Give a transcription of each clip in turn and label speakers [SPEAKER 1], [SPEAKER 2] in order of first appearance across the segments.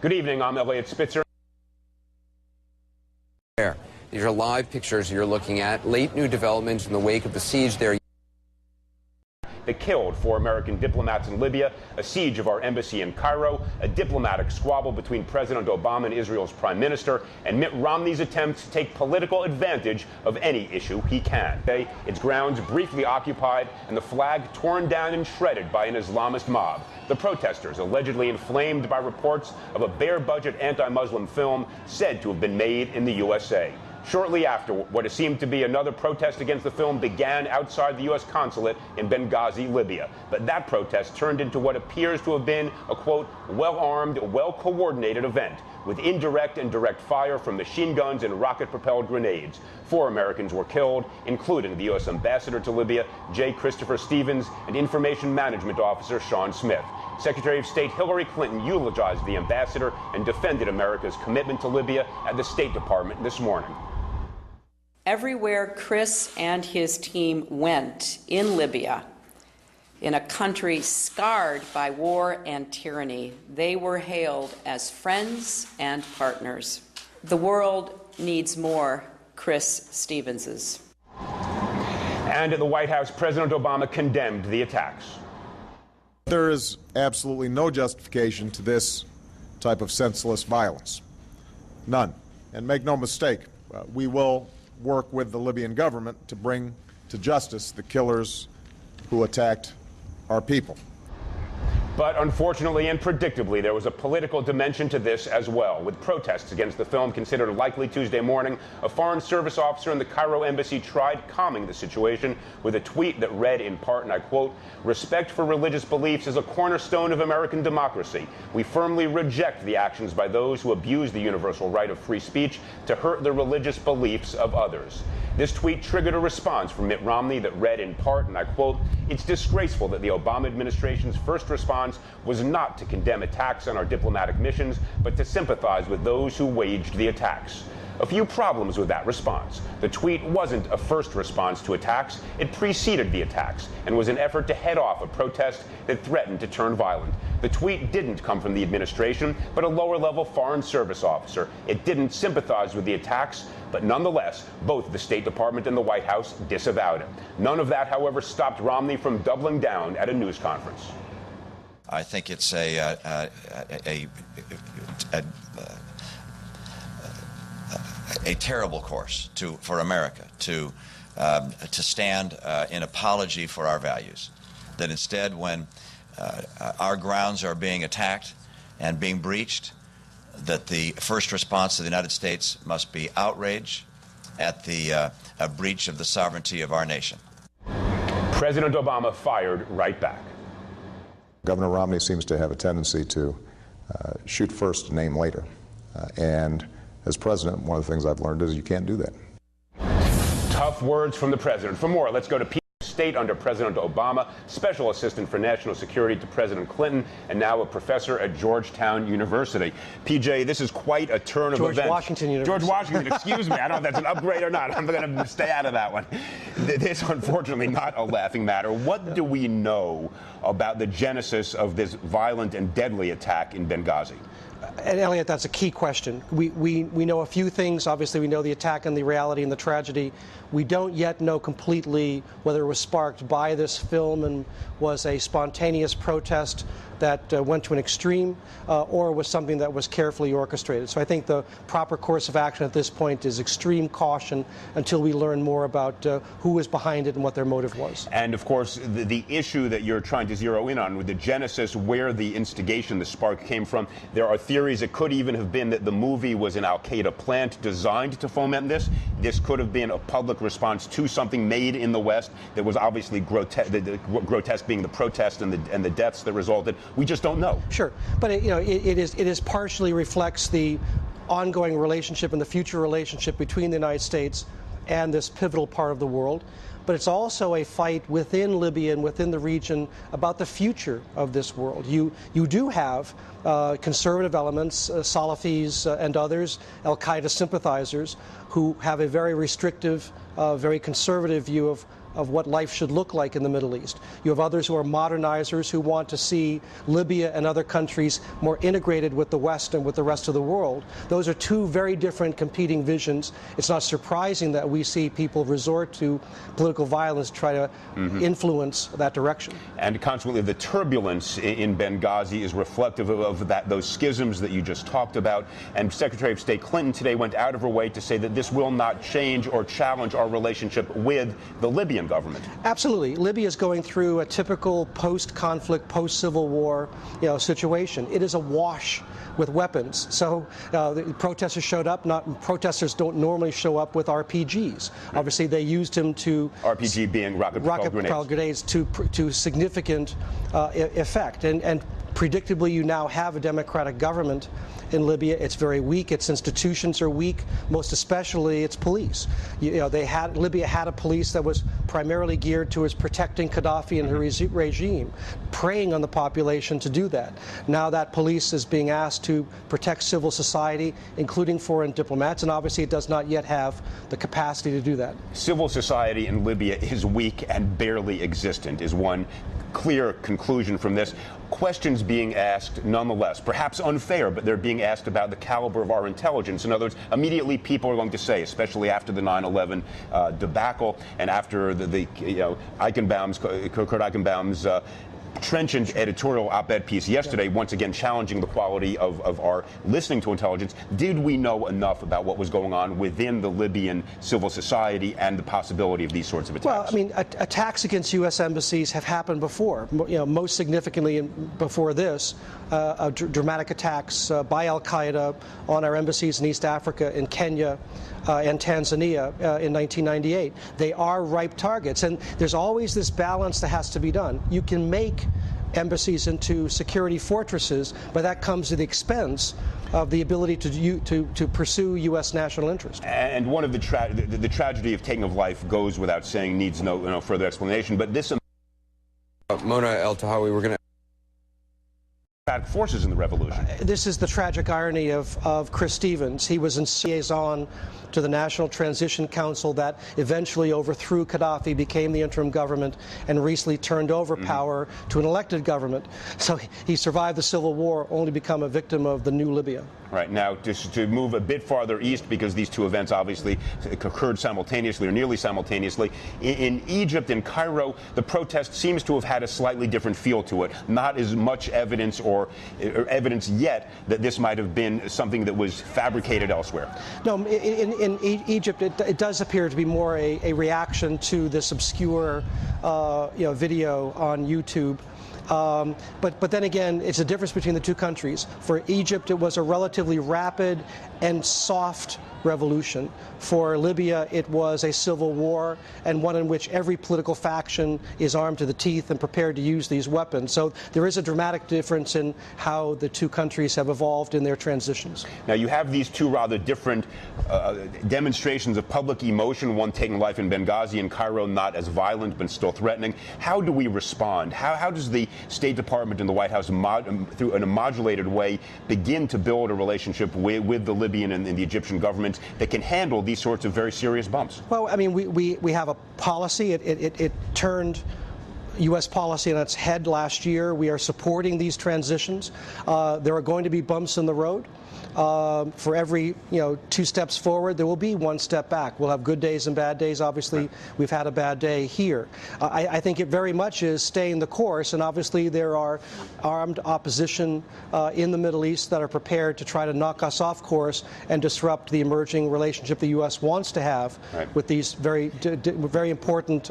[SPEAKER 1] Good evening, I'm Elliot Spitzer.
[SPEAKER 2] These are live pictures you're looking at. Late new developments in the wake of the siege there.
[SPEAKER 1] They killed 4 American diplomats in Libya, a siege of our embassy in Cairo, a diplomatic squabble between President Obama and Israel's prime minister, and Mitt Romney's attempt to take political advantage of any issue he can. Its grounds briefly occupied and the flag torn down and shredded by an Islamist mob. The protesters, allegedly inflamed by reports of a bare-budget anti-Muslim film said to have been made in the USA. Shortly after, what has seemed to be another protest against the film began outside the U.S. consulate in Benghazi, Libya. But that protest turned into what appears to have been a, quote, well-armed, well-coordinated event, with indirect and direct fire from machine guns and rocket-propelled grenades. 4 Americans were killed, including the U.S. ambassador to Libya, J. Christopher Stevens, and Information Management Officer Sean Smith. Secretary of State Hillary Clinton eulogized the ambassador and defended America's commitment to Libya at the State Department this morning.
[SPEAKER 3] Everywhere Chris and his team went in Libya, in a country scarred by war and tyranny, they were hailed as friends and partners. The world needs more Chris Stevenses.
[SPEAKER 1] And at the White House, President Obama condemned the attacks.
[SPEAKER 4] There is absolutely no justification to this type of senseless violence. None. And make no mistake, we will work with the Libyan government to bring to justice the killers who attacked our people.
[SPEAKER 1] But unfortunately and predictably, there was a political dimension to this as well. With protests against the film considered likely Tuesday morning, a Foreign Service officer in the Cairo embassy tried calming the situation with a tweet that read in part, and I quote, "Respect for religious beliefs is a cornerstone of American democracy. We firmly reject the actions by those who abuse the universal right of free speech to hurt the religious beliefs of others." This tweet triggered a response from Mitt Romney that read in part, and I quote, "It's disgraceful that the Obama administration's first response was not to condemn attacks on our diplomatic missions, but to sympathize with those who waged the attacks." A few problems with that response. The tweet wasn't a first response to attacks. It preceded the attacks and was an effort to head off a protest that threatened to turn violent. The tweet didn't come from the administration, but a lower-level Foreign Service officer. It didn't sympathize with the attacks, but nonetheless, both the State Department and the White House disavowed it. None of that, however, stopped Romney from doubling down at a news conference.
[SPEAKER 5] I think it's a terrible course for America to stand in apology for our values. That instead, when our grounds are being attacked and being breached, that the first response of the United States must be outrage at the breach of the sovereignty of our nation.
[SPEAKER 1] President Obama fired right back.
[SPEAKER 4] Governor Romney seems to have a tendency to shoot first, name later. And as president, one of the things I've learned is you can't do that.
[SPEAKER 1] Tough words from the president. For more, let's go to State under President Obama, Special Assistant for National Security to President Clinton, and now a professor at Georgetown University. PJ, this is quite a turn of events.
[SPEAKER 6] George Washington University.
[SPEAKER 1] George Washington, excuse me. I don't know if that's an upgrade or not. I'm going to stay out of that one. This, unfortunately, not a laughing matter. What do we know about the genesis of this violent and deadly attack in Benghazi?
[SPEAKER 6] And Elliot, that's a key question. We know a few things. Obviously, we know the attack and the reality and the tragedy. We don't yet know completely whether it was sparked by this film and was a spontaneous protest that went to an extreme or was something that was carefully orchestrated. So I think the proper course of action at this point is extreme caution until we learn more about who was behind it and what their motive was.
[SPEAKER 1] And of course, the issue that you're trying to zero in on with the genesis, where the instigation, the spark came from, there are theories it could even have been that the movie was an Al-Qaeda plant designed to foment this. This could have been a public response to something made in the West that was obviously grotesque, grotesque being the protest and the deaths that resulted. We just don't know.
[SPEAKER 6] Sure, but it is partially reflects the ongoing relationship and the future relationship between the United States and this pivotal part of the world. But it's also a fight within Libya and within the region about the future of this world. You do have conservative elements, Salafis and others, Al-Qaeda sympathizers, who have a very restrictive, very conservative view of what life should look like in the Middle East. You have others who are modernizers who want to see Libya and other countries more integrated with the West and with the rest of the world. Those are two very different competing visions. It's not surprising that we see people resort to political violence to try to influence that direction.
[SPEAKER 1] And consequently, the turbulence in Benghazi is reflective of those schisms that you just talked about. And Secretary of State Clinton today went out of her way to say that this will not change or challenge our relationship with the Libyan government.
[SPEAKER 6] Absolutely. Libya is going through a typical post-conflict, post-Civil War situation. It is awash with weapons. So the protesters showed up. Protesters don't normally show up with RPGs. Obviously, they used them to
[SPEAKER 1] RPG being rocket-propelled
[SPEAKER 6] grenades to significant effect. And predictably, you now have a democratic government in Libya. It's very weak. Its institutions are weak, most especially its police. Libya had a police that was primarily geared towards protecting Gaddafi and his regime, preying on the population to do that. Now that police is being asked to protect civil society, including foreign diplomats, and obviously it does not yet have the capacity to do that.
[SPEAKER 1] Civil society in Libya is weak and barely existent, is one clear conclusion from this. Questions being asked nonetheless, perhaps unfair, but they're being asked about the caliber of our intelligence. In other words, immediately people are going to say, especially after the 9/11 debacle and after the Kurt Eichenbaum's trenchant editorial op-ed piece yesterday, once again challenging the quality of our listening to intelligence. Did we know enough about what was going on within the Libyan civil society and the possibility of these sorts of attacks?
[SPEAKER 6] Well, I mean, attacks against U.S. embassies have happened before. Most significantly before this, dramatic attacks by al-Qaeda on our embassies in East Africa, in Kenya, and Tanzania in 1998. They are ripe targets, and there's always this balance that has to be done. You can make embassies into security fortresses, but that comes at the expense of the ability to pursue U.S. national interest.
[SPEAKER 1] And one of the tragedy of taking of life goes without saying, needs no further explanation. But this
[SPEAKER 2] Mona El-Tahawi, we're going to
[SPEAKER 1] forces in the revolution.
[SPEAKER 6] This is the tragic irony of Chris Stevens. He was in liaison to the National Transition Council that eventually overthrew Gaddafi, became the interim government, and recently turned over power to an elected government. So he survived the Civil War, only to become a victim of the new Libya.
[SPEAKER 1] Right. Now, just to move a bit farther east, because these two events obviously occurred simultaneously or nearly simultaneously, in Egypt, in Cairo, the protest seems to have had a slightly different feel to it. Not as much evidence or evidence yet that this might have been something that was fabricated elsewhere.
[SPEAKER 6] No, in Egypt, it does appear to be more a reaction to this obscure video on YouTube. But then again, it's a difference between the two countries. For Egypt, it was a relatively rapid and soft revolution. For Libya, it was a civil war, and one in which every political faction is armed to the teeth and prepared to use these weapons. So there is a dramatic difference in how the two countries have evolved in their transitions.
[SPEAKER 1] Now, you have these two rather different demonstrations of public emotion, one taking life in Benghazi and Cairo, not as violent but still threatening. How do we respond? How does the State Department and the White House, through in a modulated way, begin to build a relationship with the Libyan and the Egyptian government that can handle these sorts of very serious bumps?
[SPEAKER 6] Well, I mean, we have a policy. It turned U.S. policy on its head last year. We are supporting these transitions. There are going to be bumps in the road. For every 2 steps forward, there will be 1 step back. We'll have good days and bad days. Obviously, we've had a bad day here. I think it very much is staying the course, and obviously there are armed opposition in the Middle East that are prepared to try to knock us off course and disrupt the emerging relationship the U.S. wants to have with these very important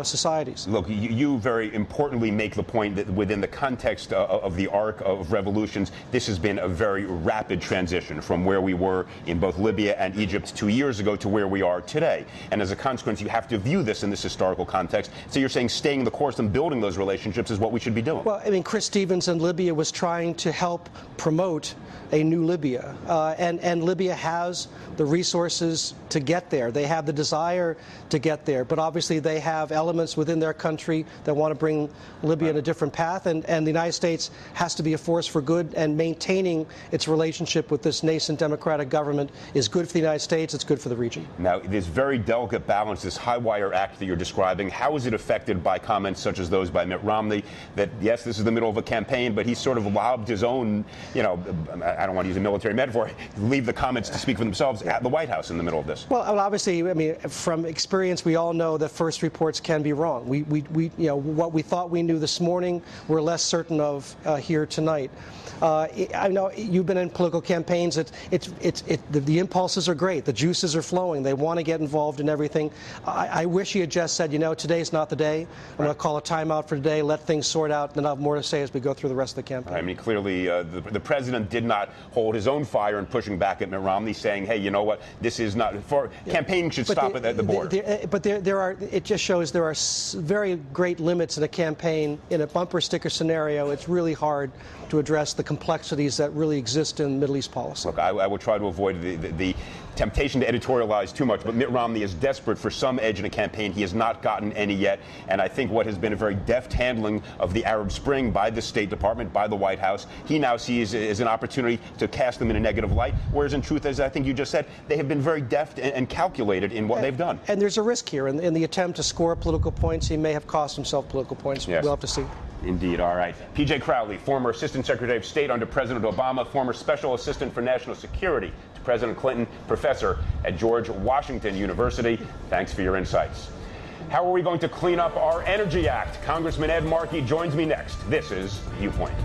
[SPEAKER 6] societies.
[SPEAKER 1] Look, you very importantly make the point that within the context of the arc of revolutions, this has been a very rapid transition from where we were in both Libya and Egypt 2 years ago to where we are today. And as a consequence, you have to view this in this historical context. So you're saying staying the course and building those relationships is what we should be doing.
[SPEAKER 6] Well, I mean, Chris Stevens in Libya was trying to help promote a new Libya. And Libya has the resources to get there. They have the desire to get there. But obviously they have elements within their country that want to bring Libya in a different path. And the United States has to be a force for good and maintaining its relationship relationship with this nascent democratic government is good for the United States, it's good for the region.
[SPEAKER 1] Now, this very delicate balance, this high-wire act that you're describing, how is it affected by comments such as those by Mitt Romney that, yes, this is the middle of a campaign, but he sort of lobbed his own, I don't want to use a military metaphor, leave the comments to speak for themselves at the White House in the middle of this?
[SPEAKER 6] Well, obviously, I mean, from experience, we all know that first reports can be wrong. What we thought we knew this morning, we're less certain of here tonight. I know you've been in political campaigns. The impulses are great. The juices are flowing. They want to get involved in everything. I wish he had just said, today's not the day. I'm going to call a timeout for today, let things sort out, and then I'll have more to say as we go through the rest of the campaign.
[SPEAKER 1] I mean, clearly, the president did not hold his own fire in pushing back at Mitt Romney, saying, hey, you know what, this is not, campaigning should stop at the border.
[SPEAKER 6] It just shows there are very great limits in a campaign. In a bumper sticker scenario, it's really hard to address the complexities that really exist in Middle East policy.
[SPEAKER 1] Look, I will try to avoid the temptation to editorialize too much, but Mitt Romney is desperate for some edge in a campaign. He has not gotten any yet, and I think what has been a very deft handling of the Arab Spring by the State Department, by the White House, he now sees as an opportunity to cast them in a negative light, whereas in truth, as I think you just said, they have been very deft and calculated in what they've done.
[SPEAKER 6] And there's a risk here. In the attempt to score political points, he may have cost himself political points.
[SPEAKER 1] Yes.
[SPEAKER 6] We'll have to see.
[SPEAKER 1] Indeed. All right. P.J. Crowley, former Assistant Secretary of State under President Obama, former Special Assistant for National Security to President Clinton, professor at George Washington University. Thanks for your insights. How are we going to clean up our Energy Act? Congressman Ed Markey joins me next. This is Viewpoint.